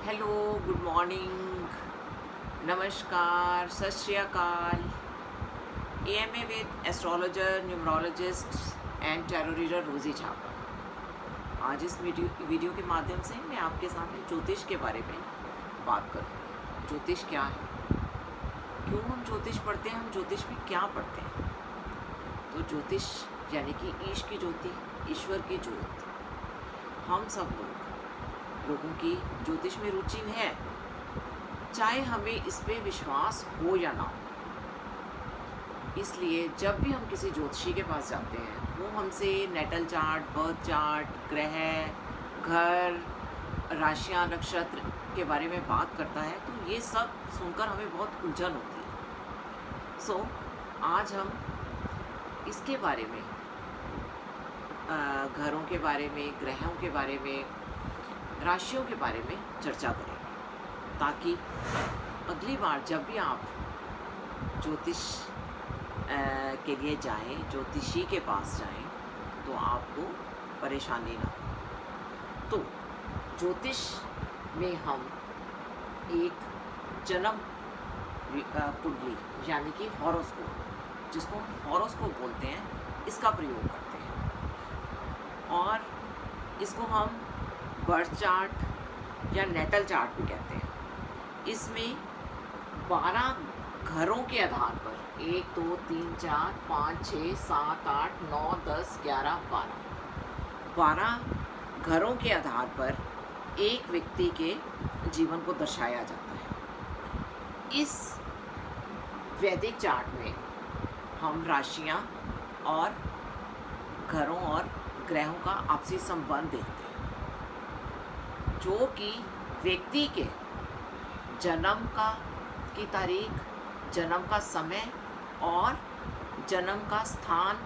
Hello, good morning, नमस्कार, सत श्री अकाल। AMA with astrologer, numerologist and tarot reader रोजी छापा। आज इस वीडियो के माध्यम से मैं आपके सामने ज्योतिष के बारे में बात करूँगी। ज्योतिष क्या है, क्यों हम ज्योतिष पढ़ते हैं, हम ज्योतिष में क्या पढ़ते हैं। तो ज्योतिष यानी कि ईश की ज्योति, ईश्वर की ज्योति। हम सब लोगों की ज्योतिष में रुचि है, चाहे हमें इस पे विश्वास हो या ना हो। इसलिए जब भी हम किसी ज्योतिषी के पास जाते हैं, वो हमसे नेटल चार्ट, बर्थ चार्ट, ग्रह, घर, राशियां, नक्षत्र के बारे में बात करता है, तो ये सब सुनकर हमें बहुत उलझन होती है। सो आज हम इसके बारे में, घरों के बारे में, ग्रहों के बारे में, राशियों के बारे में चर्चा करेंगे, ताकि अगली बार जब भी आप ज्योतिष के लिए जाएं, ज्योतिषी के पास जाएं, तो आपको परेशानी ना हो। तो ज्योतिष में हम एक जन्म कुंडली यानी कि हॉरोस्कोप, जिसको हम हॉरोस्कोप बोलते हैं, इसका प्रयोग करते हैं। और इसको हम बर्थ चार्ट या नेटल चार्ट भी कहते हैं। इसमें 12 घरों के आधार पर 1 2 3 4 5 6 7 8 9 10 11 12 घरों के आधार पर एक व्यक्ति के जीवन को दर्शाया जाता है। इस वैदिक चार्ट में हम राशियां और घरों और ग्रहों का आपसी संबंध देखते हैं, जो कि व्यक्ति के जन्म की तारीख, जन्म का समय और जन्म का स्थान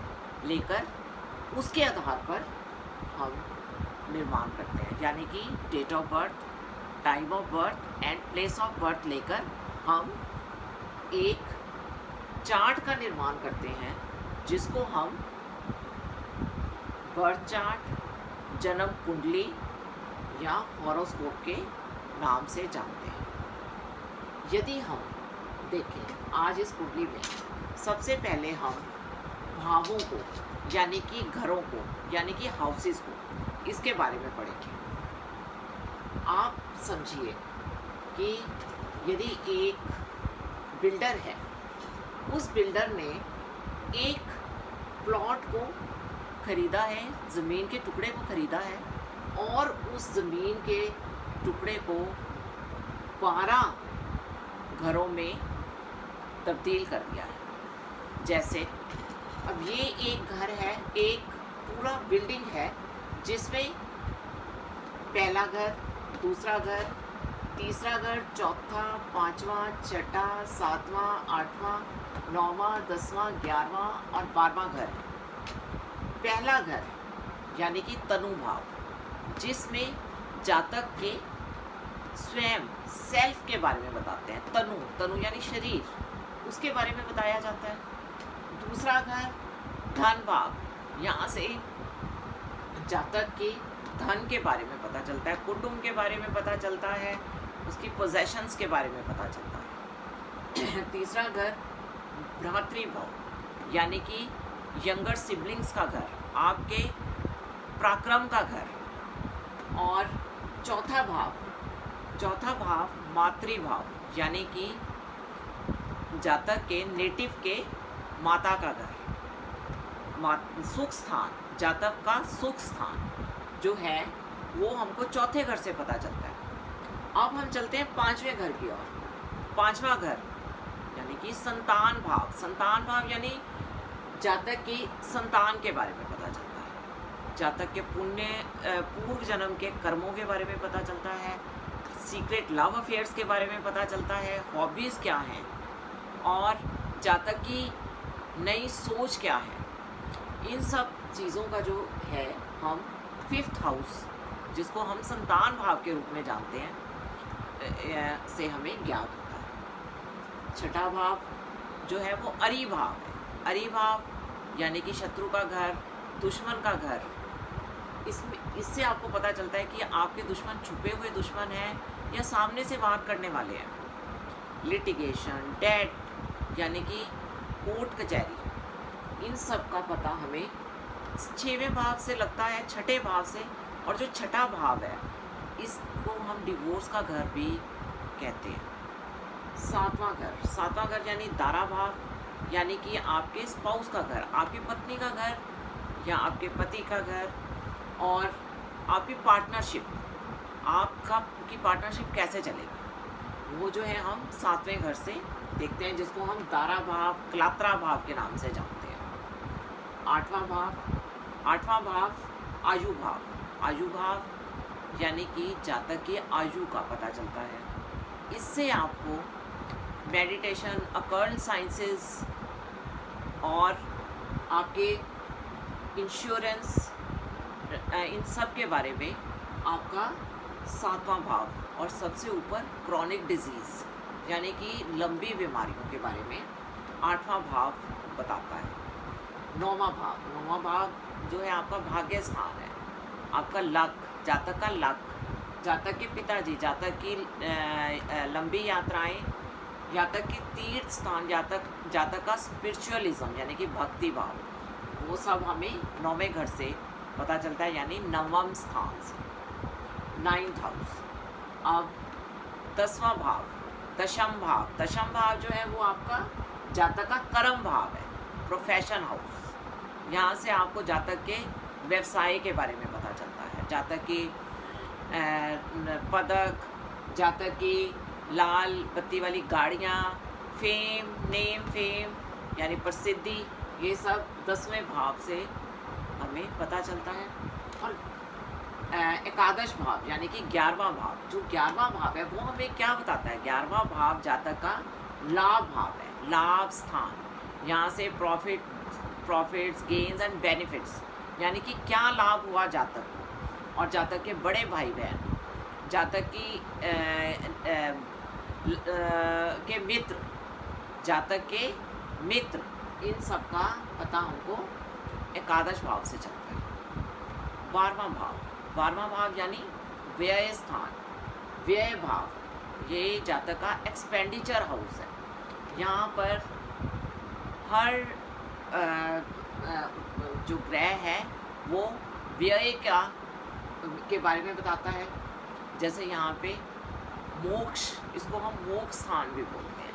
लेकर उसके आधार पर हम निर्माण करते हैं। यानी कि date of birth, time of birth and place of birth लेकर हम एक चार्ट का निर्माण करते हैं, जिसको हम बर्थ चार्ट, जन्म कुंडली या हॉरोस्कोप के नाम से जानते हैं। यदि हम देखें आज इस कुंडली में, सबसे पहले हम भावों को यानी कि घरों को यानी कि हाउसेस को, इसके बारे में पढ़ेंगे। आप समझिए कि यदि एक बिल्डर है, उस बिल्डर ने एक प्लॉट को खरीदा है, ज़मीन के टुकड़े को खरीदा है, और उस ज़मीन के टुकड़े को 12 घरों में तब्दील कर दिया है। जैसे अब ये एक घर है, एक पूरा बिल्डिंग है, जिसमें पहला घर, दूसरा घर, तीसरा घर, चौथा, पांचवा, छठा, सातवां, आठवां, 9वां, 10वां, 11वां और 12वां घर। पहला घर यानी कि तनु भाव, जिसमें जातक के स्वयं सेल्फ के बारे में बताते हैं। तनु यानी शरीर, उसके बारे में बताया जाता है। दूसरा घर धन भाव, यहाँ से जातक के धन के बारे में पता चलता है, कुटुंब के बारे में पता चलता है, उसकी पोजेशंस के बारे में पता चलता है। तीसरा घर भ्रातृभाव यानी कि यंगर सिबलिंग्स का घर, आपके पराक्रम का घर। और चौथा भाव मातृभाव यानी कि जातक के नेटिव के माता का घर, सुख स्थान, जातक का सुख स्थान जो है वो हमको चौथे घर से पता चलता है। अब हम चलते हैं 5वें घर की ओर। 5वां घर यानी कि संतान भाव यानी जातक की संतान के बारे में पता चलता है। जातक के पूर्व जन्म के कर्मों के बारे में पता चलता है, सीक्रेट लव अफेयर्स के बारे में पता चलता है, हॉबीज़ क्या हैं और जातक की नई सोच क्या है। इन सब चीज़ों का जो है हम 5th हाउस, जिसको हम संतान भाव के रूप में जानते हैं, से हमें ज्ञात होता है। छठा भाव जो है वो अरी भाव है। अरी भाव यानी कि शत्रु का घर, दुश्मन का घर, इससे आपको पता चलता है कि आपके दुश्मन छुपे हुए दुश्मन हैं या सामने से वार करने वाले हैं। लिटिगेशन, डेट यानी कि कोर्ट कचहरी, इन सब का पता हमें 6वें भाव से लगता है, छठे भाव से। और जो छठा भाव है इसको हम डिवोर्स का घर भी कहते हैं। सातवां घर यानी दारा भाव, यानी कि आपके स्पाउस का घर, आपकी पत्नी का घर या आपके पति का घर, और आपकी पार्टनरशिप, की पार्टनरशिप कैसे चलेगी, वो जो है हम 7वें घर से देखते हैं, जिसको हम दारा भाव, क्लात्रा भाव के नाम से जानते हैं। 8वां भाव आयु भाव, यानी कि जातक की आयु का पता चलता है। इससे आपको मेडिटेशन, अकल्ट साइंसेस और आपके इंश्योरेंस, इन सब के बारे में आपका 7वां भाव, और सबसे ऊपर क्रॉनिक डिजीज़ यानी कि लंबी बीमारियों के बारे में 8वां भाव बताता है। 9वां भाव जो है आपका भाग्य स्थान है, आपका लक, जातक का लक, जातक के पिताजी, जातक की लंबी यात्राएं, जातक की तीर्थ स्थान, जातक का स्पिरिचुअलिज्म यानी कि भक्ति भाव, वो सब हमें 9वें घर से पता चलता है, यानी 9वां स्थान से, 9th हाउस। अब 10वां भाव, दशम भाव जो है वो आपका जातक का कर्म भाव है, प्रोफेशन हाउस। यहाँ से आपको जातक के व्यवसाय के बारे में पता चलता है, जातक की पदक, जातक की लाल बत्ती वाली गाड़ियाँ, फेम यानी प्रसिद्धि, ये सब 10वें भाव से हमें पता चलता है। और एकादश भाव यानी कि 11वां भाव, जो 11वां भाव है वो हमें क्या बताता है? 11वां भाव जातक का लाभ भाव है, लाभ स्थान। यहाँ से प्रॉफिट्स, गेन्स एंड बेनिफिट्स, यानी कि क्या लाभ हुआ जातक को, और जातक के बड़े भाई बहन, जातक की के मित्र, जातक के मित्र, इन सब का पता हमको एकादश भाव से चलता है। 12वां भाव यानी व्यय स्थान, व्यय भाव, ये जातक का एक्सपेंडिचर हाउस है। यहाँ पर हर जो ग्रह है वो व्यय के बारे में बताता है। जैसे यहाँ पे मोक्ष, इसको हम मोक्ष स्थान भी बोलते हैं।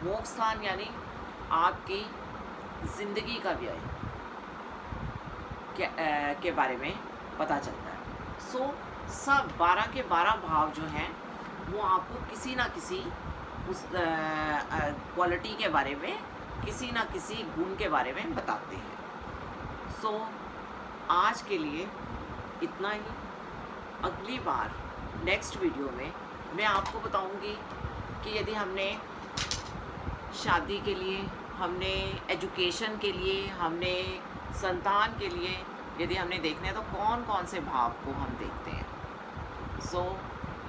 मोक्ष स्थान यानी आपकी जिंदगी का व्यय के बारे में पता चलता है। सब 12 के 12 भाव जो हैं वो आपको किसी ना किसी उस क्वालिटी के बारे में, किसी ना किसी गुण के बारे में बताते हैं। आज के लिए इतना ही। अगली बार नेक्स्ट वीडियो में मैं आपको बताऊंगी कि यदि हमने शादी के लिए, हमने एजुकेशन के लिए, हमने संतान के लिए यदि हमने देखना है तो कौन कौन से भाव को हम देखते हैं।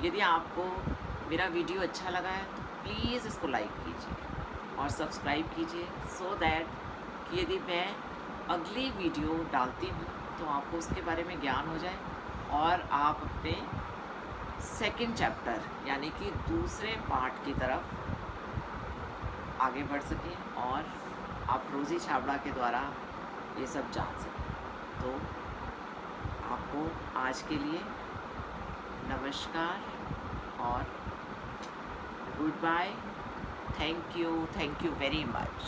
यदि आपको मेरा वीडियो अच्छा लगा है तो प्लीज़ इसको लाइक कीजिए और सब्सक्राइब कीजिए, सो दैट कि यदि मैं अगली वीडियो डालती हूँ तो आपको उसके बारे में ज्ञान हो जाए और आप अपने सेकंड चैप्टर यानी कि दूसरे पार्ट की तरफ आगे बढ़ सकें और आप रोज़ी छाबड़ा के द्वारा ये सब जान सकें। तो आपको आज के लिए नमस्कार और good bye. Thank you very much.